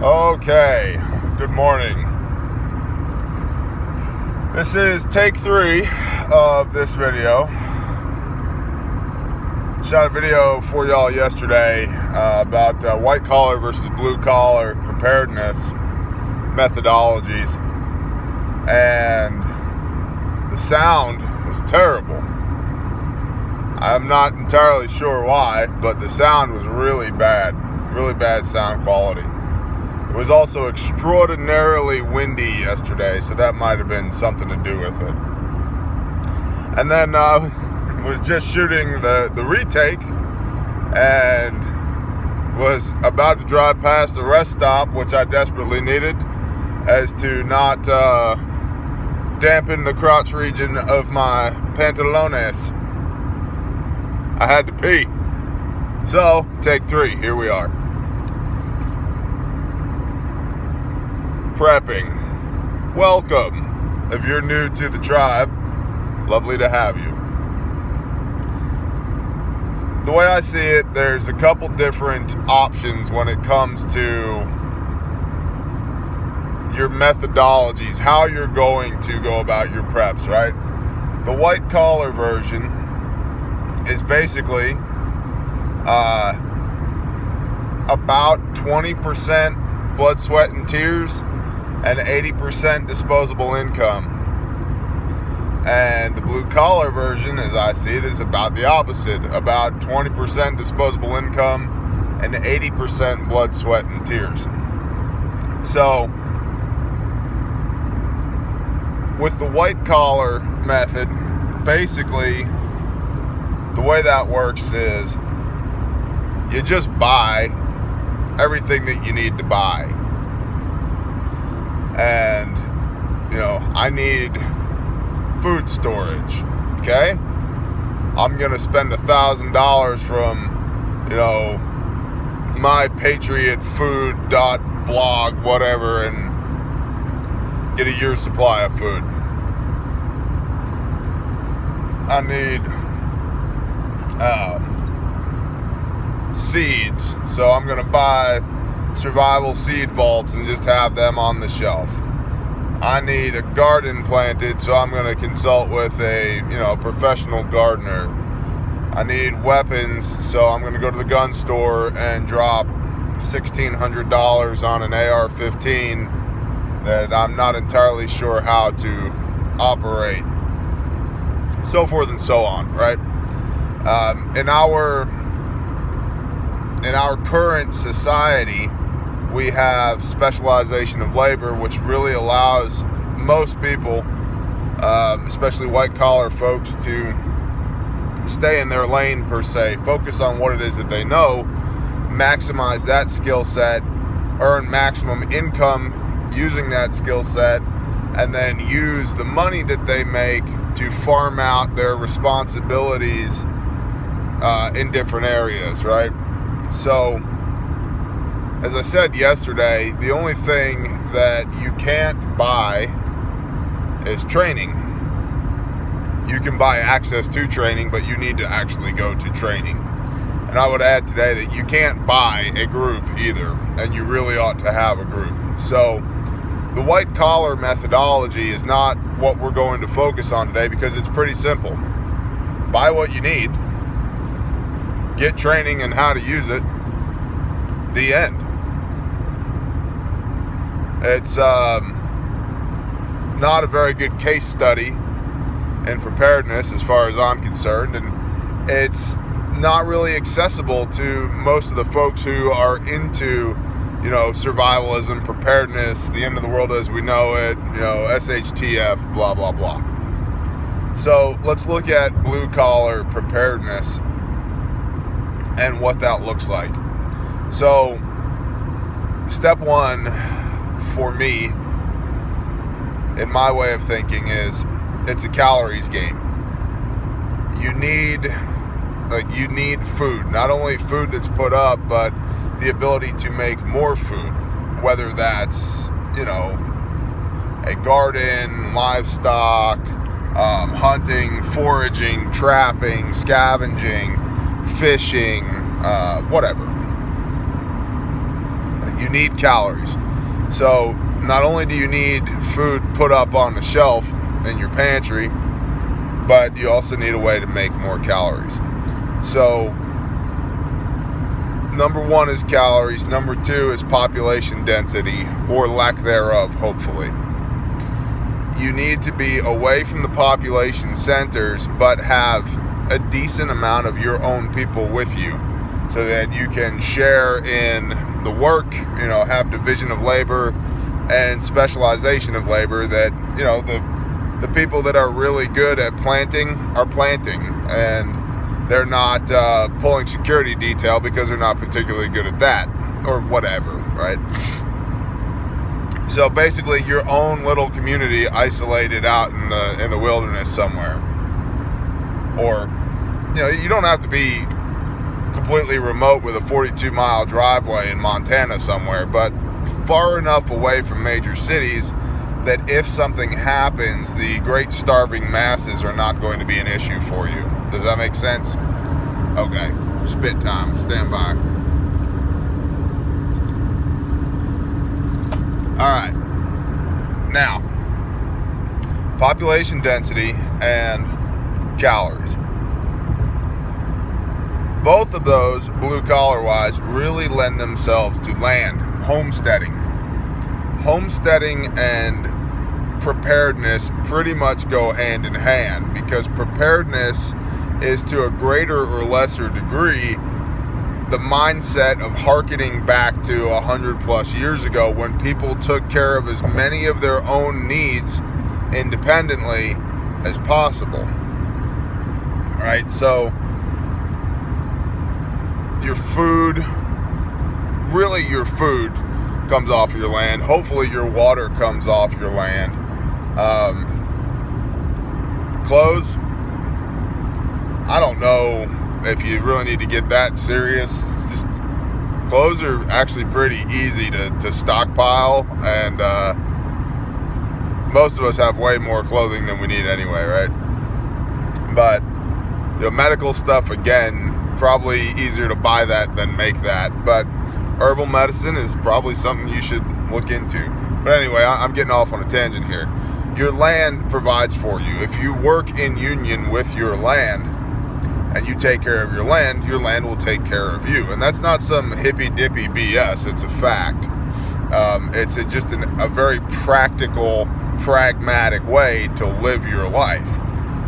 Okay, good morning. This is take 3 of this video. Shot a video for y'all yesterday about white collar versus blue collar preparedness methodologies, and the sound was terrible. I'm not entirely sure why, but the sound was really bad sound quality. It was also extraordinarily windy yesterday, so that might have been something to do with it. And then was just shooting the retake and was about to drive past the rest stop, which I desperately needed, as to not dampen the crotch region of my pantalones. I had to pee. So, take 3, here we are. Prepping. Welcome. If you're new to the tribe, lovely to have you. The way I see it, there's a couple different options when it comes to your methodologies, how you're going to go about your preps, right? The white collar version is basically about 20% blood, sweat, and tears, and 80% disposable income. And the blue collar version, as I see it, is about the opposite, about 20% disposable income and 80% blood, sweat, and tears. So, with the white collar method, basically, the way that works is you just buy everything that you need to buy. And, I need food storage, okay? I'm going to spend $1,000 from, my Patriot Food .blog, whatever, and get a year's supply of food. I need seeds, so I'm going to buy survival seed vaults and just have them on the shelf. I need a garden planted, so I'm going to consult with a professional gardener. I need weapons, so I'm going to go to the gun store and drop $1,600 on an AR-15 that I'm not entirely sure how to operate, so forth and so on, right? In our current society, we have specialization of labor, which really allows most people, especially white collar folks, to stay in their lane per se, focus on what it is that they know, maximize that skill set, earn maximum income using that skill set, and then use the money that they make to farm out their responsibilities in different areas, right? So, as I said yesterday, the only thing that you can't buy is training. You can buy access to training, but you need to actually go to training. And I would add today that you can't buy a group either, and you really ought to have a group. So, the white collar methodology is not what we're going to focus on today, because it's pretty simple. Buy what you need, get training and how to use it, the end. It's not a very good case study in preparedness as far as I'm concerned, and it's not really accessible to most of the folks who are into survivalism, preparedness, the end of the world as we know it, SHTF, blah, blah, blah. So let's look at blue collar preparedness and what that looks like. So, step 1 for me, in my way of thinking, is it's a calories game. You need food, not only food that's put up, but the ability to make more food, whether that's, a garden, livestock, hunting, foraging, trapping, scavenging, fishing, whatever. you need calories. So not only do you need food put up on the shelf in your pantry, but you also need a way to make more calories. So number one is calories. Number two is population density, or lack thereof, hopefully. You need to be away from the population centers, but have a decent amount of your own people with you, so that you can share in the work, have division of labor and specialization of labor, that, the people that are really good at planting are planting, and they're not pulling security detail because they're not particularly good at that, or whatever, right? So basically your own little community isolated out in the wilderness somewhere. Or, you don't have to be completely remote with a 42-mile driveway in Montana somewhere, but far enough away from major cities that if something happens, the great starving masses are not going to be an issue for you. Does that make sense? Okay, spit time, stand by. Alright, now, population density and calories. Both of those, blue collar wise, really lend themselves to land, homesteading. Homesteading and preparedness pretty much go hand in hand, because preparedness is to a greater or lesser degree the mindset of hearkening back to 100 plus years ago, when people took care of as many of their own needs independently as possible. Right? So your food comes off your land. Hopefully your water comes off your land. Clothes, I don't know if you really need to get that serious. It's just, clothes are actually pretty easy to stockpile, and most of us have way more clothing than we need anyway, right? But medical stuff, again, probably easier to buy that than make that. But herbal medicine is probably something you should look into. But anyway, I'm getting off on a tangent here. Your land provides for you. If you work in union with your land and you take care of your land will take care of you. And that's not some hippy-dippy BS. It's a fact. It's just a very practical, pragmatic way to live your life.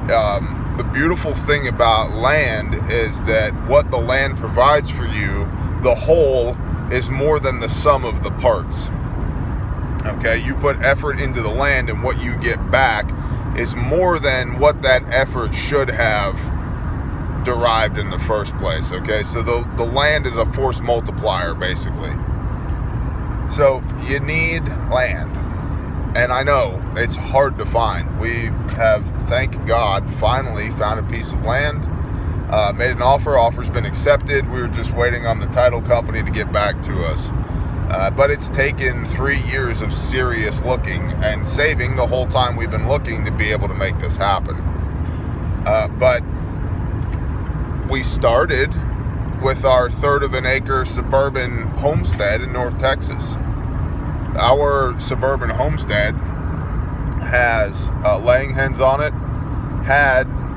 The beautiful thing about land is that what the land provides for you, the whole is more than the sum of the parts. Okay, you put effort into the land, and what you get back is more than what that effort should have derived in the first place. Okay, so the land is a force multiplier, basically. So you need land. And I know it's hard to find. We have, thank God, finally found a piece of land. Made an offer. Offer's been accepted. We were just waiting on the title company to get back to us. But it's taken 3 years of serious looking and saving the whole time we've been looking to be able to make this happen. But we started with our 1/3 of an acre suburban homestead in North Texas. Our suburban homestead has laying hens on it.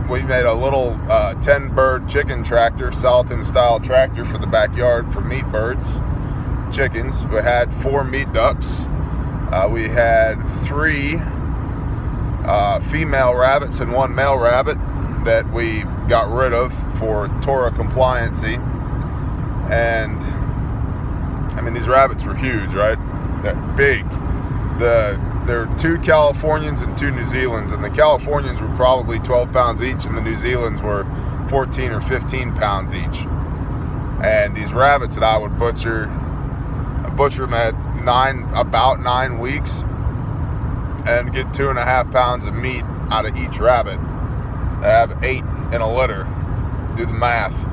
We made a little 10-bird chicken tractor, Salatin style tractor for the backyard for meat birds, chickens. We had 4 meat ducks. We had 3 female rabbits and 1 male rabbit that we got rid of for Torah compliancy. And I mean, these rabbits were huge, right? They're big. There are 2 Californians and 2 New Zealands, and the Californians were probably 12 pounds each, and the New Zealands were 14 or 15 pounds each. And these rabbits that I would butcher them at about 9 weeks, and get 2.5 pounds of meat out of each rabbit. I have 8 in a litter. Do the math.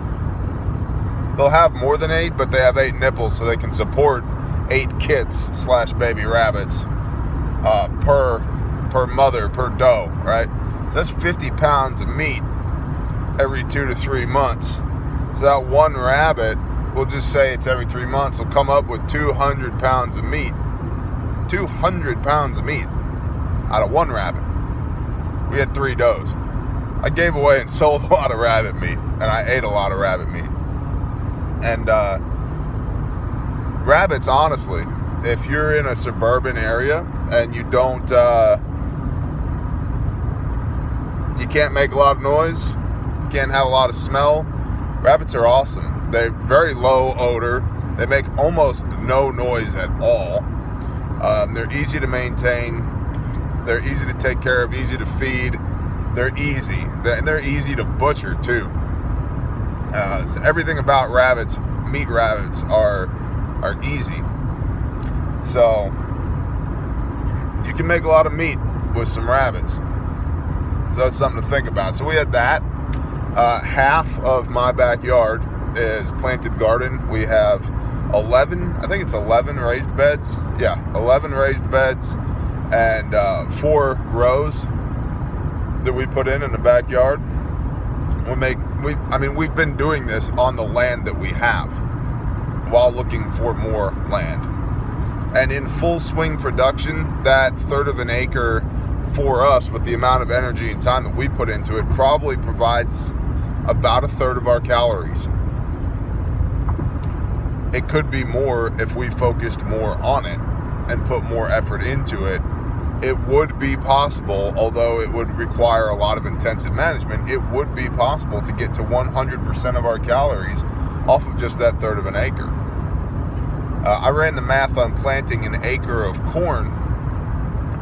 They'll have more than 8, but they have 8 nipples, so they can support 8 kits / baby rabbits per mother, per doe, right? So that's 50 pounds of meat every 2 to 3 months. So that one rabbit we'll just say it's every 3 months, will come up with 200 pounds of meat. 200 pounds of meat out of one rabbit. We had 3 does. I gave away and sold a lot of rabbit meat, and I ate a lot of rabbit meat. And rabbits, honestly, if you're in a suburban area and you don't, you can't make a lot of noise, you can't have a lot of smell, rabbits are awesome. They're very low odor. They make almost no noise at all. They're easy to maintain. They're easy to take care of, easy to feed. They're easy. And they're easy to butcher, too. So everything about rabbits, meat rabbits, are easy. So you can make a lot of meat with some rabbits. So that's something to think about. So we had that. Half of my backyard is planted garden. We have 11 raised beds. Yeah, 11 raised beds and 4 rows that we put in the backyard. We've been doing this on the land that we have while looking for more land. And in full swing production, that third of an acre for us, with the amount of energy and time that we put into it, probably provides about a third of our calories. It could be more if we focused more on it and put more effort into it. It would be possible, although it would require a lot of intensive management, it would be possible to get to 100% of our calories off of just that third of an acre. I ran the math on planting an acre of corn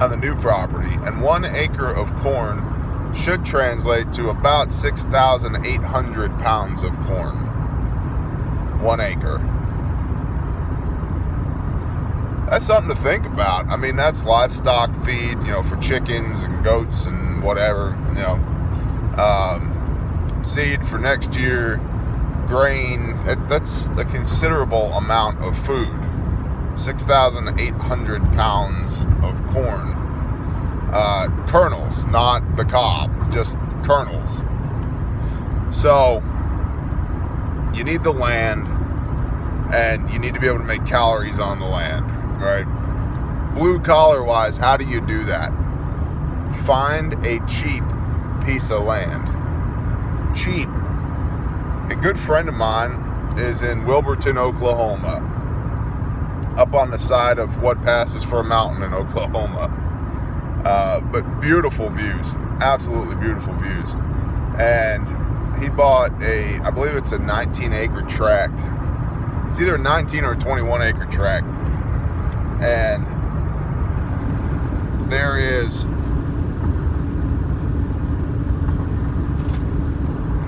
on the new property, and 1 acre of corn should translate to about 6,800 pounds of corn. 1 acre. That's something to think about. I mean, that's livestock feed, for chickens and goats and whatever, seed for next year, grain. That's a considerable amount of food. 6,800 pounds of corn. Kernels, not the cob, just kernels. So, you need the land, and you need to be able to make calories on the land. Right? Blue collar wise, how do you do that? Find a cheap piece of land. Cheap. A good friend of mine is in Wilburton, Oklahoma, up on the side of what passes for a mountain in Oklahoma. But beautiful views, absolutely beautiful views. And he bought I believe it's a 19-acre tract. It's either a 19 or a 21-acre tract. And there is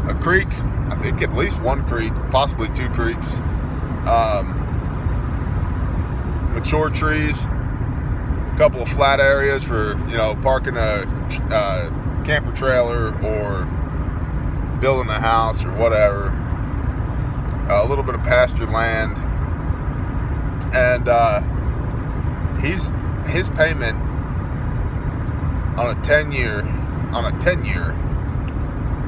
a creek, I think at least 1 creek, possibly 2 creeks, mature trees, a couple of flat areas for, parking a camper trailer or building a house or whatever, a little bit of pasture land, and his payment on a 10-year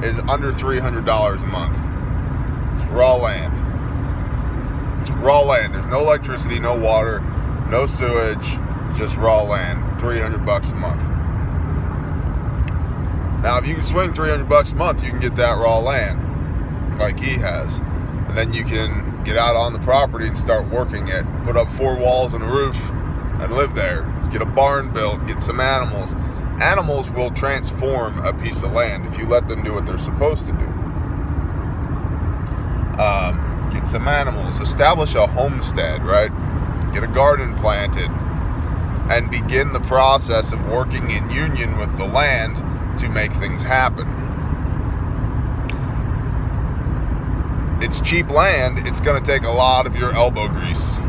is under $300 a month. It's raw land. It's raw land. There's no electricity, no water, no sewage, just raw land. $300 a month. Now, if you can swing $300 a month, you can get that raw land like he has, and then you can get out on the property and start working it. Put up 4 walls and a roof and live there. Get a barn built, get some animals. Animals will transform a piece of land if you let them do what they're supposed to do. Get some animals, establish a homestead, right? Get a garden planted, and begin the process of working in union with the land to make things happen. It's cheap land. It's going to take a lot of your elbow grease.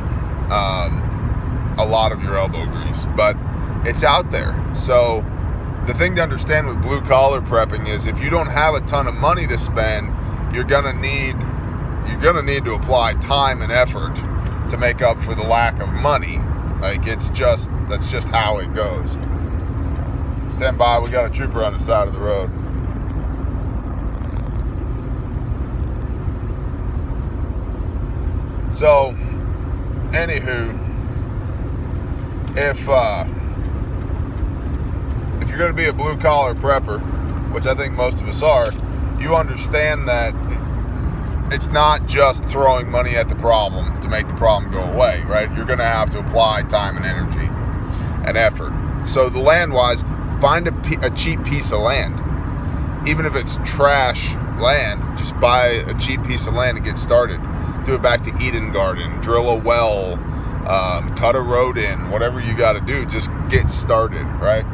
But it's out there. So the thing to understand with blue collar prepping is if you don't have a ton of money to spend, you're gonna need to apply time and effort to make up for the lack of money. That's just how it goes. Stand by, we got a trooper on the side of the road. So, anywho, if you're going to be a blue collar prepper, which I think most of us are, you understand that it's not just throwing money at the problem to make the problem go away, right? You're going to have to apply time and energy and effort. So the land-wise, find a cheap piece of land. Even if it's trash land, just buy a cheap piece of land and get started. Do it back to Eden Garden, drill a well, cut a road in, whatever you got to do, just get started, right?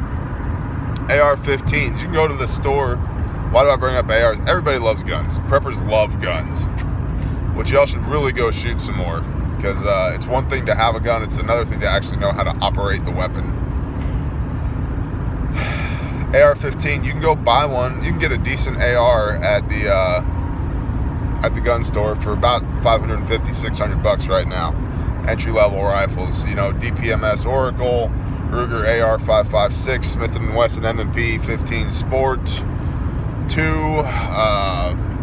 AR-15s, you can go to the store. Why do I bring up ARs? Everybody loves guns. Preppers love guns. But y'all should really go shoot some more, because it's one thing to have a gun, it's another thing to actually know how to operate the weapon. AR-15, you can go buy one. You can get a decent AR at the gun store for about $550, $600 right now. Entry-level rifles, DPMS Oracle, Ruger AR-556, Smith & Wesson M&P 15 Sport 2.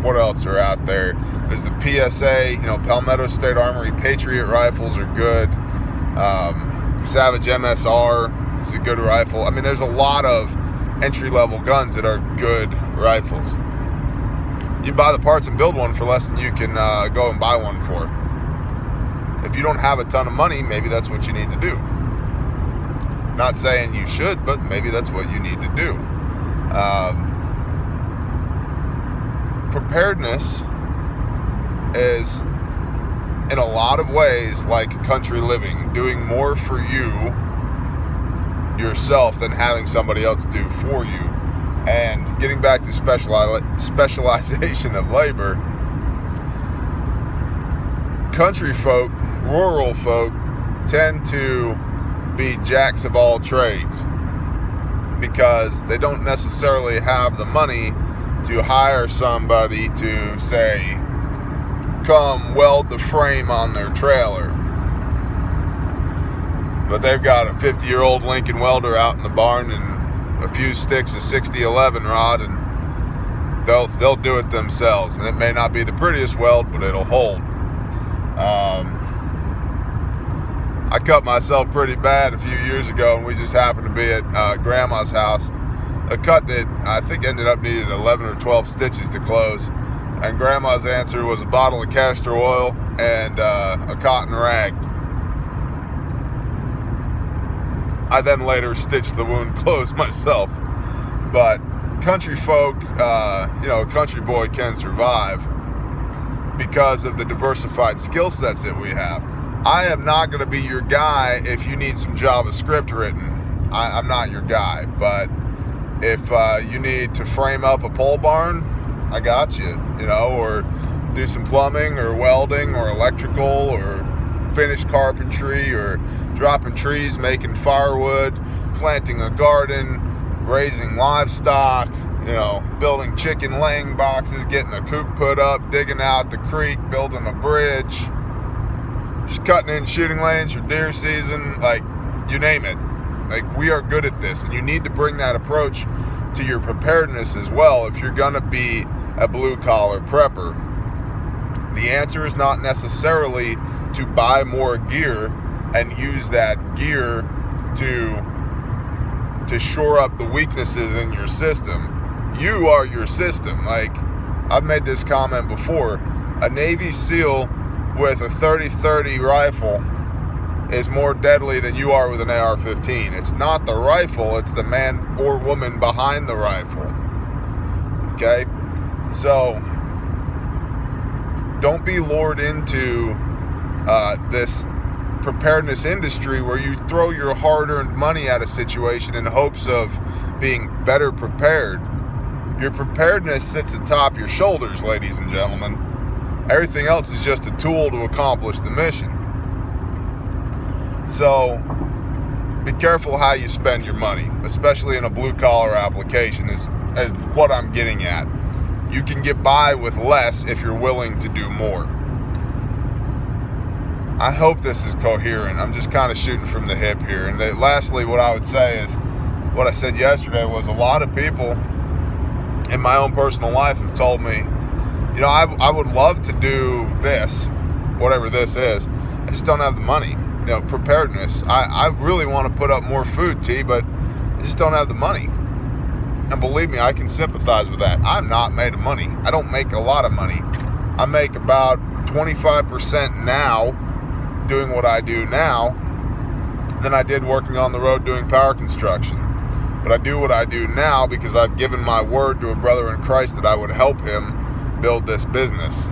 What else are out there? There's the PSA, Palmetto State Armory Patriot rifles are good. Savage MSR is a good rifle. I mean, there's a lot of entry-level guns that are good rifles. You can buy the parts and build one for less than you can go and buy one for. If you don't have a ton of money, maybe that's what you need to do. Not saying you should, but maybe that's what you need to do. Preparedness is, in a lot of ways, like country living, doing more for you yourself than having somebody else do for you. And getting back to specialization of labor, country folk, rural folk tend to be jacks of all trades because they don't necessarily have the money to hire somebody to, say, come weld the frame on their trailer. But they've got a 50-year-old Lincoln welder out in the barn and a few sticks of 6011 rod, and they'll do it themselves. And it may not be the prettiest weld, but it'll hold. I cut myself pretty bad a few years ago, and we just happened to be at Grandma's house. A cut that I think ended up needing 11 or 12 stitches to close. And Grandma's answer was a bottle of castor oil and a cotton rag. I then later stitched the wound closed myself. But country folk, a country boy can survive because of the diversified skill sets that we have. I am not going to be your guy if you need some JavaScript written. I'm not your guy. But if you need to frame up a pole barn, I got you, or do some plumbing or welding or electrical or finish carpentry or dropping trees, making firewood, planting a garden, raising livestock, building chicken laying boxes, getting a coop put up, digging out the creek, building a bridge, just cutting in shooting lanes for deer season, like, you name it. Like, we are good at this, and you need to bring that approach to your preparedness as well if you're gonna be a blue-collar prepper. The answer is not necessarily to buy more gear and use that gear to shore up the weaknesses in your system. You are your system. Like, I've made this comment before. A Navy SEAL with a 30-30 rifle is more deadly than you are with an AR-15. It's not the rifle, it's the man or woman behind the rifle. Okay? So, don't be lured into this preparedness industry where you throw your hard-earned money at a situation in hopes of being better prepared. Your preparedness sits atop your shoulders, ladies and gentlemen. Everything else is just a tool to accomplish the mission. So, be careful how you spend your money, especially in a blue-collar application, is what I'm getting at. You can get by with less if you're willing to do more. I hope this is coherent. I'm just kind of shooting from the hip here. And lastly, what I would say is, what I said yesterday was a lot of people in my own personal life have told me, I would love to do this, whatever this is. I just don't have the money. You know, preparedness. I really want to put up more food, T, but I just don't have the money. And believe me, I can sympathize with that. I'm not made of money. I don't make a lot of money. I make about 25% now doing what I do now than I did working on the road doing power construction. But I do what I do now because I've given my word to a brother in Christ that I would help him build this business.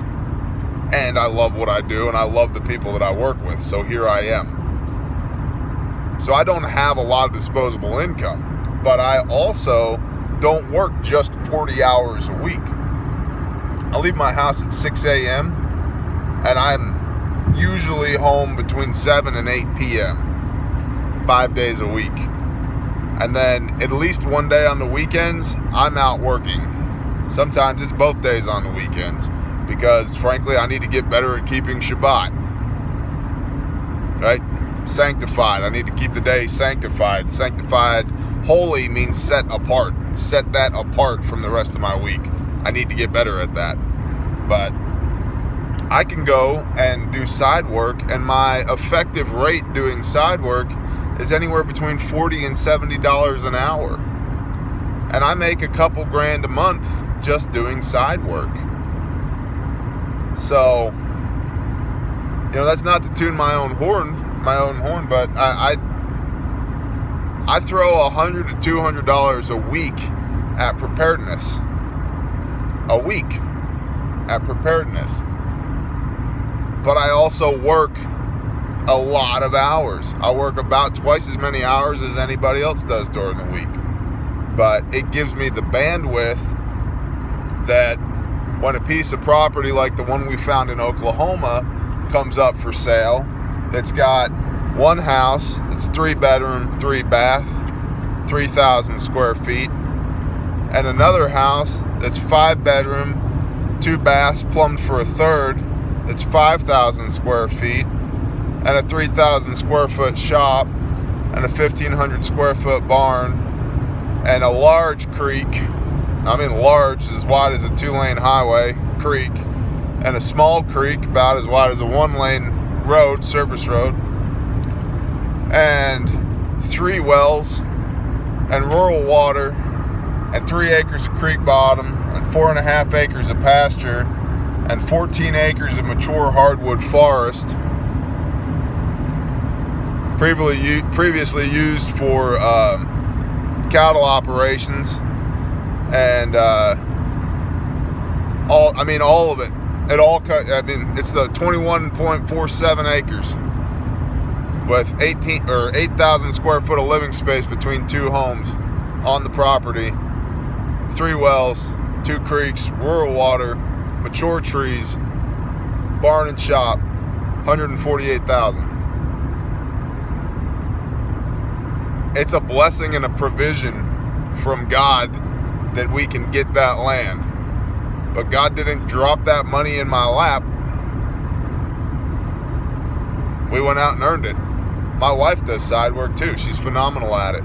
And I love what I do, and I love the people that I work with, so here I am. So I don't have a lot of disposable income, but I also don't work just 40 hours a week. I leave my house at 6 a.m., and I'm usually home between 7 and 8 p.m., 5 days a week. And then at least one day on the weekends, I'm out working. Sometimes it's both days on the weekends, because frankly, I need to get better at keeping Shabbat, right? Sanctified. I need to keep the day sanctified. Sanctified, holy means set apart. Set that apart from the rest of my week. I need to get better at that. But I can go and do side work, and my effective rate doing side work is anywhere between $40 and $70 an hour. And I make a couple grand a month just doing side work. So, you know, that's not to tune my own horn, but I throw $100 to $200 a week at preparedness. A week at preparedness. But I also work a lot of hours. I work about twice as many hours as anybody else does during the week. But it gives me the bandwidth that when a piece of property like the one we found in Oklahoma comes up for sale, that's got one house that's 3 bedroom, 3 bath, 3,000 square feet, and another house that's 5 bedroom, 2 baths plumbed for a third, that's 5,000 square feet, and a 3,000 square foot shop, and a 1,500 square foot barn, and a large creek. I mean large, as wide as a 2-lane highway, creek, and a small creek about as wide as a 1-lane road, surface road, and 3 wells, and rural water, and 3 acres of creek bottom, and 4.5 acres of pasture, and 14 acres of mature hardwood forest, previously used for cattle operations. And all of it. It's the 21.47 acres with 8,000 square foot of living space between 2 homes on the property, 3 wells, 2 creeks, rural water, mature trees, barn and shop, 148,000. It's a blessing and a provision from God that we can get that land. But God didn't drop that money in my lap. We went out and earned it. My wife does side work too. She's phenomenal at it.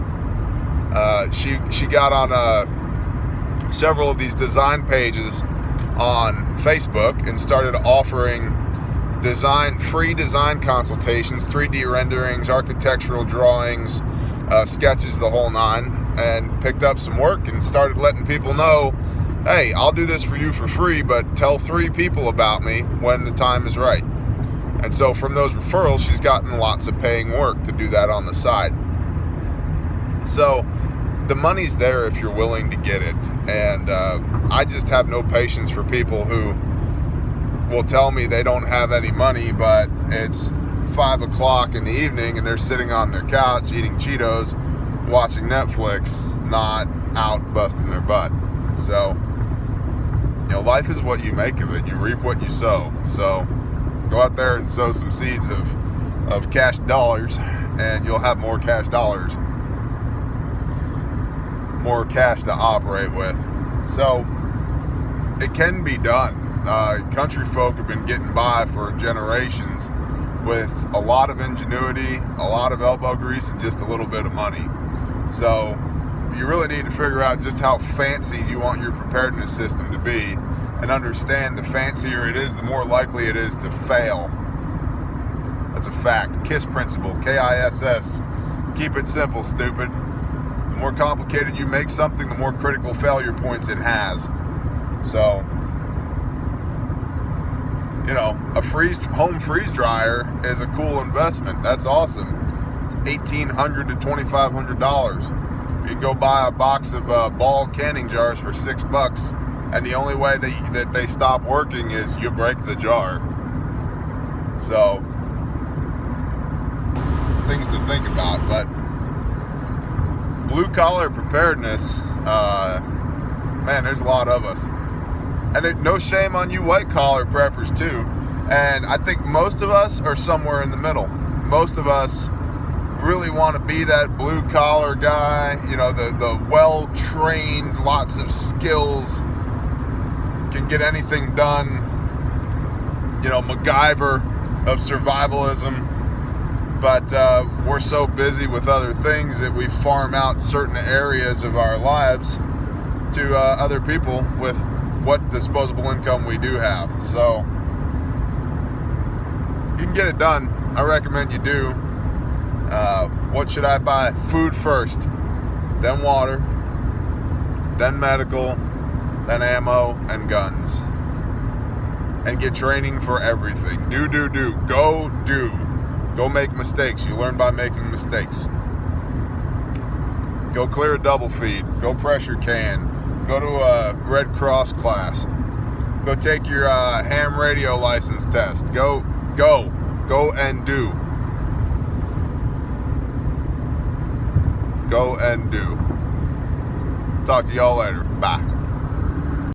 She got on several of these design pages on Facebook and started offering free design consultations, 3D renderings, architectural drawings, sketches, the whole 9. And picked up some work and started letting people know, hey, I'll do this for you for free, but tell 3 people about me when the time is right. And so from those referrals, she's gotten lots of paying work to do that on the side. So the money's there if you're willing to get it. And I just have no patience for people who will tell me they don't have any money, but it's 5 o'clock in the evening and they're sitting on their couch eating Cheetos, watching Netflix, not out busting their butt. So, you know, life is what you make of it. You reap what you sow. So go out there and sow some seeds of cash dollars, and you'll have more cash dollars, more cash to operate with. So it can be done. Country folk have been getting by for generations with a lot of ingenuity, a lot of elbow grease, and just a little bit of money. So you really need to figure out just how fancy you want your preparedness system to be, and understand the fancier it is, the more likely it is to fail. That's a fact. KISS principle, KISS. Keep it simple, stupid. The more complicated you make something, the more critical failure points it has. So, you know, a home freeze dryer is a cool investment. That's awesome. $1,800 to $2,500. You can go buy a box of Ball canning jars for $6, and the only way that they stop working is you break the jar. So, things to think about. But blue collar preparedness, man, there's a lot of us. And no shame on you white collar preppers too. And I think most of us are somewhere in the middle. Most of us really want to be that blue collar guy, you know, the well trained, lots of skills, can get anything done, you know, MacGyver of survivalism. But we're so busy with other things that we farm out certain areas of our lives to other people with what disposable income we do have. So you can get it done. I recommend you do. What should I buy? Food first, then water, then medical, then ammo and guns. And get training for everything. Do. Go do. Go make mistakes. You learn by making mistakes. Go clear a double feed. Go pressure can. Go to a Red Cross class. Go take your ham radio license test. Go and do. Go and do. Talk to y'all later. Bye.